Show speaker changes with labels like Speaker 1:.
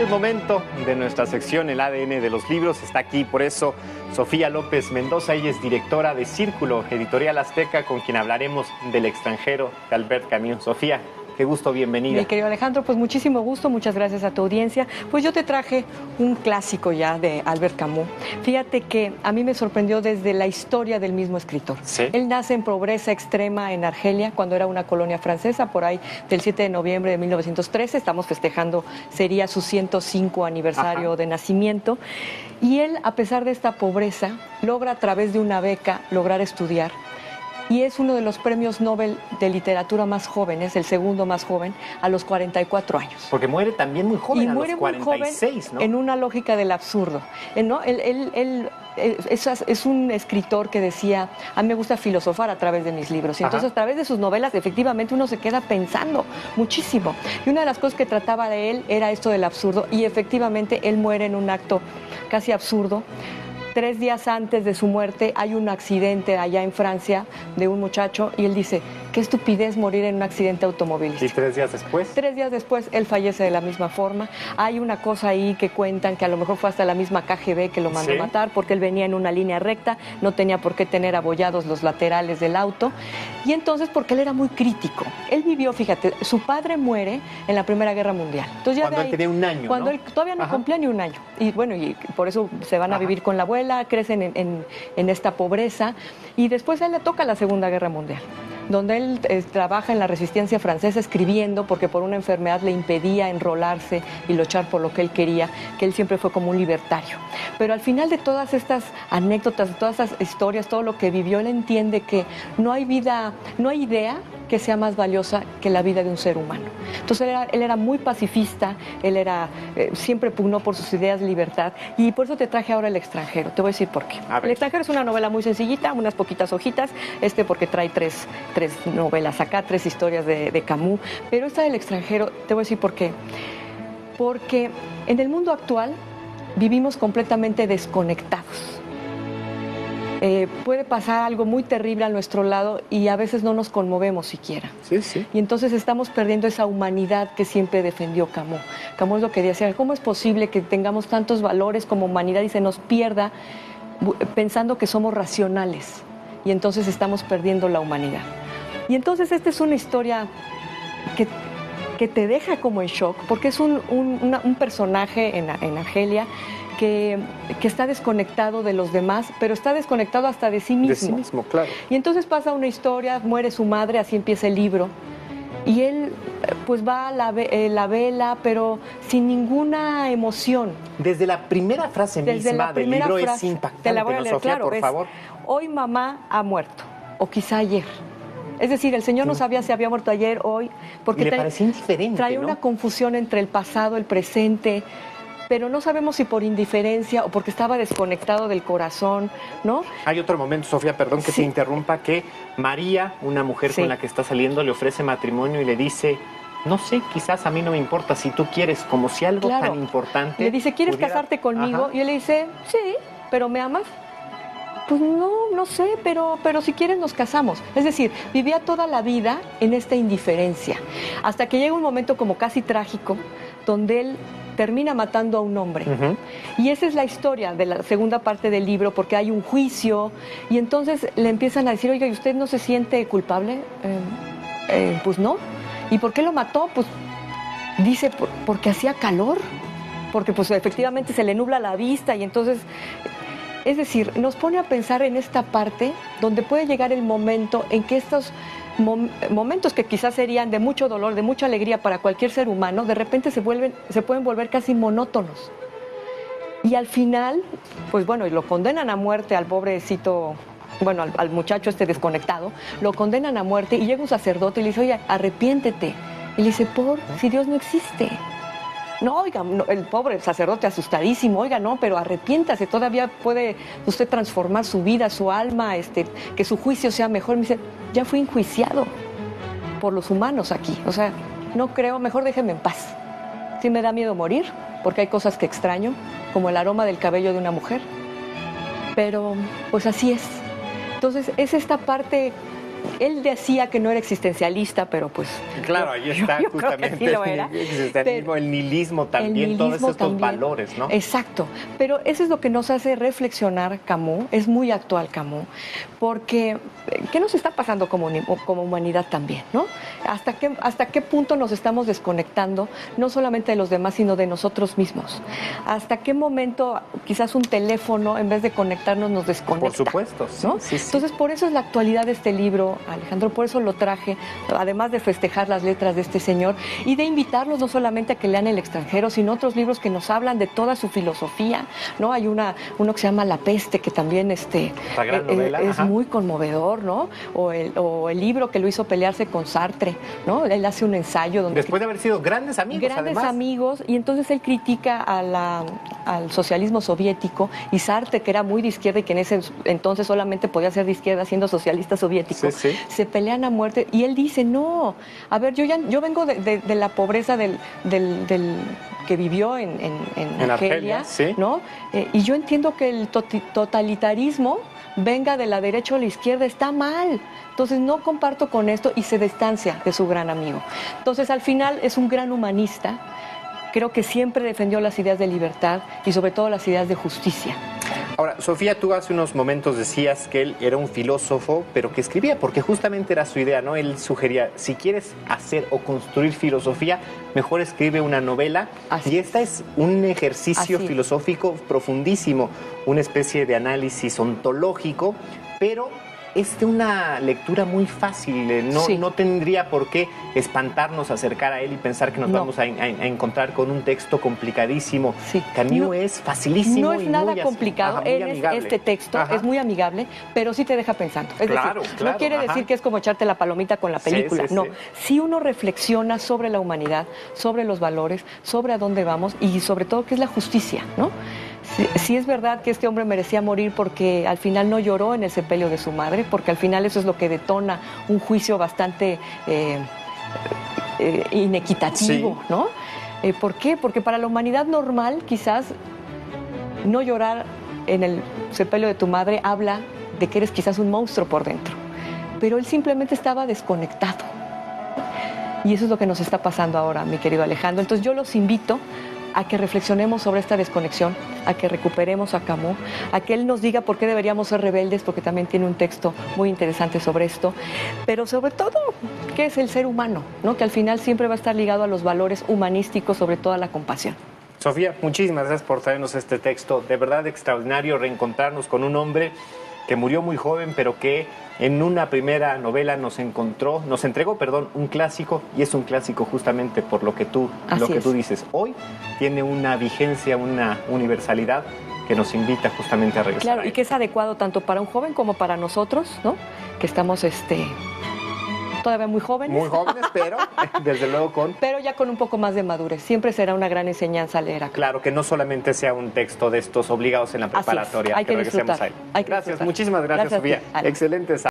Speaker 1: Es momento de nuestra sección El ADN de los libros. Está aquí por eso Sofía López Mendoza. Ella es directora de Círculo Editorial Azteca, con quien hablaremos del extranjero de Albert Camus. Sofía, qué gusto, bienvenida.
Speaker 2: Mi querido Alejandro, pues muchísimo gusto, muchas gracias a tu audiencia. Pues yo te traje un clásico ya de Albert Camus. Fíjate que a mí me sorprendió desde la historia del mismo escritor.
Speaker 1: ¿Sí?
Speaker 2: Él nace en pobreza extrema en Argelia, cuando era una colonia francesa, por ahí del 7 de noviembre de 1913. Estamos festejando, sería su 105 aniversario
Speaker 1: Ajá.
Speaker 2: de nacimiento. Y él, a pesar de esta pobreza, logra a través de una beca lograr estudiar. Y es uno de los premios Nobel de literatura más jóvenes, el segundo más joven, a los 44 años.
Speaker 1: Porque muere también muy joven,
Speaker 2: Y
Speaker 1: a
Speaker 2: muere
Speaker 1: los
Speaker 2: muy
Speaker 1: 46,
Speaker 2: joven,
Speaker 1: ¿no?
Speaker 2: en una lógica del absurdo. ¿No? Él es un escritor que decía, a mí me gusta filosofar a través de mis libros. Y entonces, a través de sus novelas, efectivamente, uno se queda pensando muchísimo. Y una de las cosas que trataba de él era esto del absurdo. Y efectivamente, él muere en un acto casi absurdo. 3 días antes de su muerte hay un accidente allá en Francia de un muchacho y él dice, qué estupidez morir en un accidente automovilístico.
Speaker 1: ¿Y 3 días después?
Speaker 2: 3 días después él fallece de la misma forma. Hay una cosa ahí que cuentan que a lo mejor fue hasta la misma KGB que lo mandó
Speaker 1: ¿Sí?
Speaker 2: matar, porque él venía en una línea recta, no tenía por qué tener abollados los laterales del auto. Y entonces porque él era muy crítico. Él vivió, fíjate, su padre muere en la Primera Guerra Mundial. Entonces, ya
Speaker 1: Cuando él tenía un año,
Speaker 2: cuando
Speaker 1: ¿no?
Speaker 2: él todavía no
Speaker 1: Ajá.
Speaker 2: cumplía ni un año. Y bueno, y por eso se van a vivir con la abuela, crecen en esta pobreza. Y después a él le toca la Segunda Guerra Mundial, donde él trabaja en la resistencia francesa escribiendo, porque por una enfermedad le impedía enrolarse y luchar por lo que él quería, que él siempre fue como un libertario. Pero al final de todas estas anécdotas, de todas estas historias, todo lo que vivió, él entiende que no hay vida, no hay idea que sea más valiosa que la vida de un ser humano. Entonces él era muy pacifista, él era, siempre pugnó por sus ideas de libertad, y por eso te traje ahora El extranjero. Te voy a decir por qué. El extranjero es una novela muy sencillita, unas poquitas hojitas, porque trae tres novelas acá, 3 historias de Camus, pero esta del extranjero, te voy a decir por qué. Porque en el mundo actual vivimos completamente desconectados. Puede pasar algo muy terrible a nuestro lado y a veces no nos conmovemos siquiera.
Speaker 1: Sí, sí.
Speaker 2: Y entonces estamos perdiendo esa humanidad que siempre defendió Camus. Camus es lo que decía, ¿cómo es posible que tengamos tantos valores como humanidad y se nos pierda pensando que somos racionales? Y entonces estamos perdiendo la humanidad. Y entonces esta es una historia que te deja como en shock, porque es un personaje en Argelia que está desconectado de los demás, pero está desconectado hasta de sí mismo.
Speaker 1: De sí mismo, claro.
Speaker 2: Y entonces pasa una historia, muere su madre, así empieza el libro, y él pues va a la vela, pero sin ninguna emoción.
Speaker 1: Desde la primera frase misma del libro es impactante,
Speaker 2: te la voy a
Speaker 1: ¿no,
Speaker 2: leer,
Speaker 1: Sofía?
Speaker 2: claro,
Speaker 1: por favor.
Speaker 2: Hoy mamá ha muerto, o quizá ayer. Es decir, el señor no sabía si había muerto ayer, hoy, porque
Speaker 1: y le parecía indiferente,
Speaker 2: trae
Speaker 1: ¿no?
Speaker 2: una confusión entre el pasado, el presente, pero no sabemos si por indiferencia o porque estaba desconectado del corazón, ¿no?
Speaker 1: Hay otro momento, Sofía, perdón que te interrumpa, que María, una mujer con la que está saliendo, le ofrece matrimonio y le dice, no sé, quizás a mí no me importa, si tú quieres, como si algo tan importante...
Speaker 2: Le dice, ¿quieres casarte conmigo? Y él le dice, sí, ¿pero me amas? Pues no sé, pero si quieres nos casamos. Es decir, vivía toda la vida en esta indiferencia, hasta que llega un momento como casi trágico, donde él termina matando a un hombre. Y esa es la historia de la segunda parte del libro, porque hay un juicio, y entonces le empiezan a decir, oiga, ¿y usted no se siente culpable? Pues no. ¿Y por qué lo mató? Pues dice, porque hacía calor, porque pues efectivamente se le nubla la vista, y entonces... Es decir, nos pone a pensar en esta parte donde puede llegar el momento en que estos momentos que quizás serían de mucho dolor, de mucha alegría para cualquier ser humano, de repente se pueden volver casi monótonos. Y al final, pues bueno, lo condenan a muerte al pobrecito, bueno, al muchacho desconectado, lo condenan a muerte y llega un sacerdote y le dice, oye, arrepiéntete. Y le dice, si Dios no existe. No, oiga, no, el pobre sacerdote asustadísimo, oiga, no, pero arrepiéntase, todavía puede usted transformar su vida, su alma, que su juicio sea mejor. Me dice, ya fui enjuiciado por los humanos aquí, o sea, no creo, mejor déjeme en paz. Sí me da miedo morir, porque hay cosas que extraño, como el aroma del cabello de una mujer, pero pues así es. Entonces, es esta parte él decía que no era existencialista, pero pues...
Speaker 1: Claro, ahí está
Speaker 2: yo
Speaker 1: justamente
Speaker 2: creo que sí lo era.
Speaker 1: el existencialismo, el nihilismo también, todos estos valores, ¿no?
Speaker 2: Exacto, pero eso es lo que nos hace reflexionar Camus, es muy actual Camus, porque ¿qué nos está pasando como humanidad también, ¿no? ¿Hasta qué punto nos estamos desconectando, no solamente de los demás, sino de nosotros mismos? ¿Hasta qué momento quizás un teléfono, en vez de conectarnos, nos desconecta?
Speaker 1: Por supuesto, sí,
Speaker 2: ¿no?
Speaker 1: sí, sí.
Speaker 2: Entonces, por eso es la actualidad de este libro, Alejandro, por eso lo traje, además de festejar las letras de este señor y de invitarlos no solamente a que lean El extranjero, sino otros libros que nos hablan de toda su filosofía, ¿no? Hay uno que se llama La peste, que también es muy conmovedor, ¿no? O el libro que lo hizo pelearse con Sartre, ¿no? Él hace un ensayo donde...
Speaker 1: Después de haber sido grandes amigos,
Speaker 2: Grandes amigos, y entonces él critica al socialismo soviético, y Sartre, que era muy de izquierda y que en ese entonces solamente podía ser de izquierda siendo socialista soviético, se pelean a muerte, y él dice, no, a ver, yo vengo de la pobreza del que vivió en Argelia,
Speaker 1: ¿sí?
Speaker 2: ¿no? Y yo entiendo que el totalitarismo venga de la derecha o la izquierda, está mal. Entonces no comparto con esto, y se distancia de su gran amigo. Entonces al final es un gran humanista, creo que siempre defendió las ideas de libertad y sobre todo las ideas de justicia.
Speaker 1: Ahora, Sofía, tú hace unos momentos decías que él era un filósofo, pero que escribía, porque justamente era su idea, ¿no? Él sugería, si quieres hacer o construir filosofía, mejor escribe una novela. Y esta es un ejercicio filosófico profundísimo, una especie de análisis ontológico, pero es de una lectura muy fácil, no tendría por qué espantarnos acercar a él y pensar que nos vamos a encontrar con un texto complicadísimo. Camus es facilísimo.
Speaker 2: No es nada complicado, este texto es muy amigable, pero sí te deja pensando. Es decir, no quiere decir que es como echarte la palomita con la película, si uno reflexiona sobre la humanidad, sobre los valores, sobre a dónde vamos y sobre todo qué es la justicia, ¿no? Sí es verdad que este hombre merecía morir porque al final no lloró en el sepelio de su madre, porque al final eso es lo que detona un juicio bastante inequitativo, ¿no? ¿Por qué? Porque para la humanidad normal quizás no llorar en el sepelio de tu madre habla de que eres quizás un monstruo por dentro, pero él simplemente estaba desconectado. Y eso es lo que nos está pasando ahora, mi querido Alejandro. Entonces yo los invito a que reflexionemos sobre esta desconexión, a que recuperemos a Camus, a que él nos diga por qué deberíamos ser rebeldes, porque también tiene un texto muy interesante sobre esto, pero sobre todo, ¿qué es el ser humano? ¿No? Que al final siempre va a estar ligado a los valores humanísticos, sobre todo a la compasión.
Speaker 1: Sofía, muchísimas gracias por traernos este texto, de verdad extraordinario reencontrarnos con un hombre que murió muy joven, pero que en una primera novela nos entregó, un clásico, y es un clásico justamente por lo que tú dices. Hoy tiene una vigencia, una universalidad que nos invita justamente a regresar.
Speaker 2: Claro, y que es adecuado tanto para un joven como para nosotros, ¿no? Que estamos todavía muy jóvenes.
Speaker 1: Muy jóvenes, pero desde luego
Speaker 2: Pero ya con un poco más de madurez. Siempre será una gran enseñanza leer acá.
Speaker 1: Claro, que no solamente sea un texto de estos obligados en la preparatoria.
Speaker 2: Hay que disfrutar.
Speaker 1: Gracias, muchísimas gracias, Sofía. Excelente.